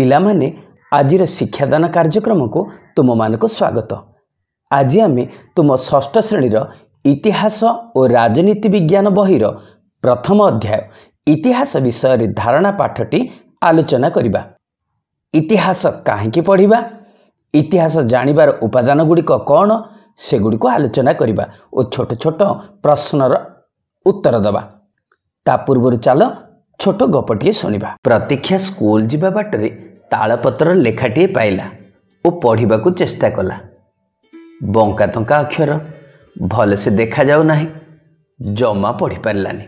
पिलामाने आजिर शिक्षादान कार्यक्रम को तुम मानक स्वागत। आज आम तुम षष्ठ श्रेणीर इतिहास और राजनीति विज्ञान बहीर प्रथम अध्याय इतिहास विषय धारणा पाठटी आलोचना करिबा। इतिहास काहेकि पढ़िबा, इतिहास जानिबार उपादान गुड़िक कौन से गुड़िक आलोचना करिबा और छोट छोट प्रश्नर उत्तर दबा। ता पूर्व चल छोट गपटिए शुणा। प्रतीक्षा स्कूल जीवा बाटरे तालपत्र लेखाटिए पाइला और पढ़ा को चेष्टा कला। बंका तंका अक्षर भल से देखा जाऊ नाही, जमा पढ़ी पारलानी।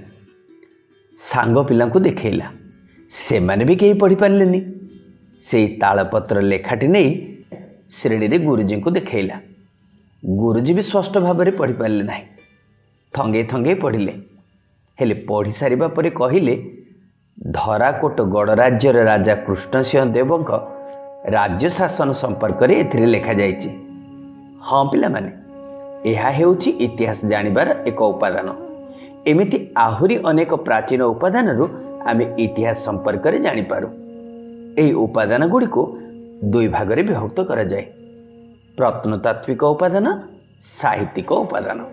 सांग पिला को देखैला, से माने भी कहीं पढ़ी पारलेनी। से तालपत्र लेखाटी नहीं श्रेणी रे गुरुजी को देखैला। गुरुजी भी स्पष्ट भाव में पढ़ी पारले नाही, थंगे थंगे पढ़िले। हेले पढ़ी सारिबा परे कहिले धराकोट गणराज्यर राजा कृष्णसिंह देवଙ୍କ राज्य शासन संपर्क में एथिरे लेखा जाइछि। हाँ पिला माने, यह हेउछि इतिहास जानिबार एक उपादान। एमिति आहुरी अनेक प्राचीन उपादान आमे इतिहास संपर्क में जानिपारू। एही उपादान गुड़ी को दुई भाग में विभक्त करा जाए, प्रत्नतात्विक उपादान, साहित्यिक उपादान।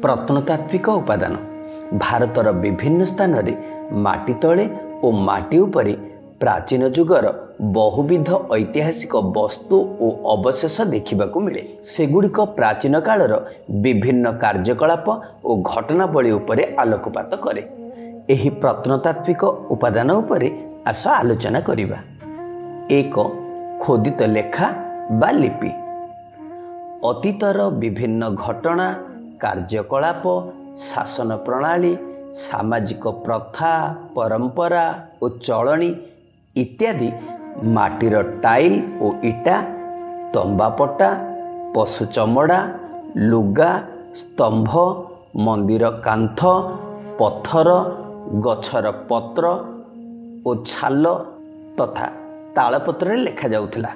प्रत्नतात्विक उपादान भारतर विभिन्न स्थान रे माटी तले और माटी उपरे प्राचीन जुगर बहुविध ऐतिहासिक वस्तु और अवशेष देखा मिले। सेगुड़िक प्राचीन कालर विभिन्न कार्यकलाप और घटनावली उपरे आलोकपात करे। एही प्रत्नतात्विक उपादान उपरे आस आलोचना करिबा। एक, खोदित लेखा बा लिपि। अतीतर विभिन्न घटना, कार्यकलाप, शासन प्रणाली, सामाजिक प्रथा, परंपरा और चलनी इत्यादि माटीर टाइल और इटा, तंबापटा, पशु चमड़ा, लुगा, स्तंभ, मंदिर कांथ, पत्थर, गछर पत्र और छाल तथा तालपत्र लेखा जाउथला।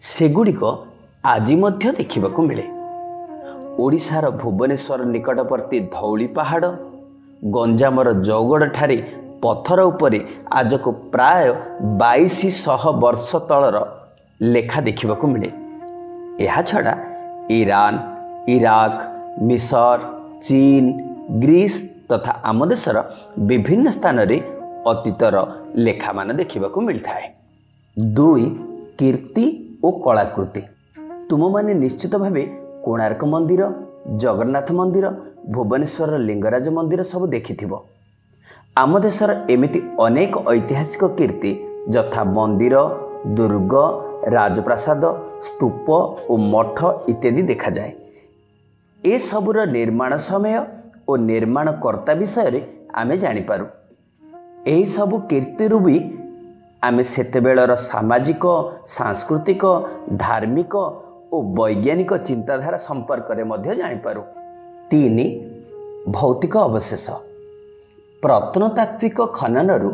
सेगुड़िक आज मध्य देखा मिले। ओडिशार भुवनेश्वर निकटवर्ती धौली पहाड़, गंजामर जौगड़ ठारे पत्थर उपरे आज को प्राय 2200 वर्ष तलर लेखा देखा मिले। यह छड़ा ईरान, इराक, मिसर, चीन, ग्रीस तथा आम देशर विभिन्न स्थान रे अतीतर लेखा मान देखा मिलता है। 2, कीर्ति और कलाकृति। तुम माने निश्चित भावे कोणार्क मंदिर, जगन्नाथ मंदिर, भुवनेश्वर लिंगराज मंदिर सब देखिथिबो। आम देशर एमिति अनेक ऐतिहासिक कीर्ति यथा मंदिर, दुर्ग, राजप्रासाद, स्तूप और मठ इत्यादि देखा जाए। ए सबुर निर्माण समय और निर्माणकर्ता विषय आमे जानिपारू। एही सबु कीर्तिरु भी आमे सेतेबेलर सामाजिक, सांस्कृतिक, धार्मिक और वैज्ञानिक चिंताधारा संपर्क में मध्य जानिपारू। 3, भौतिक अवशेष। प्रत्नतात्विक खननरु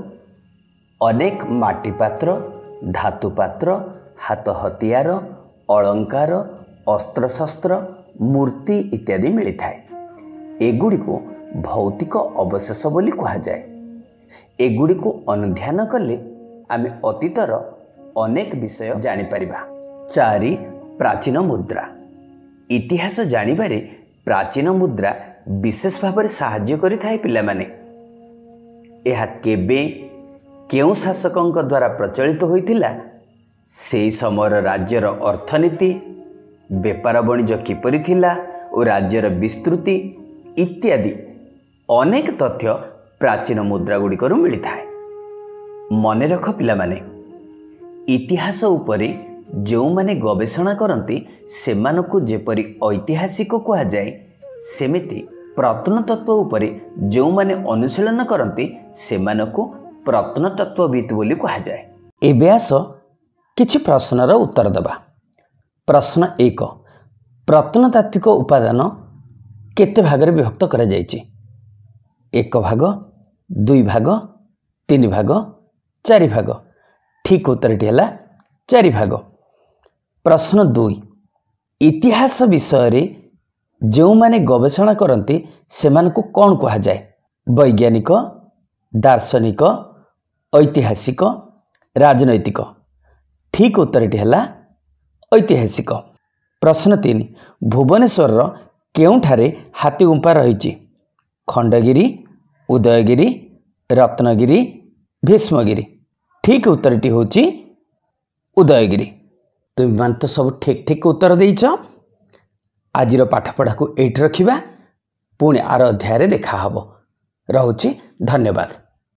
अनेक माटी पात्र, धातु पात्र, हाथ हथियार, अलंकार, अस्त्रशस्त्र, मूर्ति इत्यादि मिलता है। एगुड़ी को भौतिक अवशेष बोली कहा जाए। एगुड़ी को अनुध्यान कले आमे अतीतर अनेक विषय जानिपारिबा। 4, प्राचीन मुद्रा। इतिहास जानिबारे प्राचीन मुद्रा विशेष भाव में साहाय्य करिथाए पिला माने। यह केबे केउं शासकंक द्वारा प्रचलित होइथिला, से समयर राज्यर अर्थनीति, बेपार वाणिज्य किपरि थिला और राज्यर विस्तृति इत्यादि अनेक तथ्य प्राचीन मुद्रा गुड़िकरु मिलता है। मने रख पिला माने, इतिहास उपरे जो माने गवेषणा करती सेमानकु जेपरि ऐतिहासिक कहा जाए, सेमिति प्रत्नतत्व उपरे जो माने अनुशीलन करती सेमानकु प्रत्नतत्वविद बोली कहा जाए। एबे आस किछि प्रश्नर उत्तर दबा। प्रश्न 1, प्रत्नतात्विक उपादान केते भाग रे विभक्त करा जायछि? 1 भाग, 2 भाग, 3 भाग, 4 भाग। ठीक उत्तरटी है 4 भाग। प्रश्न 2, इतिहास विषय रे जो माने गवेषणा करती सेमानकु कौन कहा जाए? वैज्ञानिक, दार्शनिक, ऐतिहासिक, राजनैतिक। ठीक उत्तरटी है ऐतिहासिक। प्रश्न 3 भुवनेश्वर केउठारे हाथी गुंफा रही? खंडगिरी, उदयगिरी, रत्नगिरी, भीष्मगिरी। ठीक उत्तरटी होची उदयगिरी। तुम मान तो सब ठीक ठीक उत्तर देइछ। आज पाठपढ़ा को एट रखिबा, पुणी आर अध्याय देखा हबो। रहुची, धन्यवाद।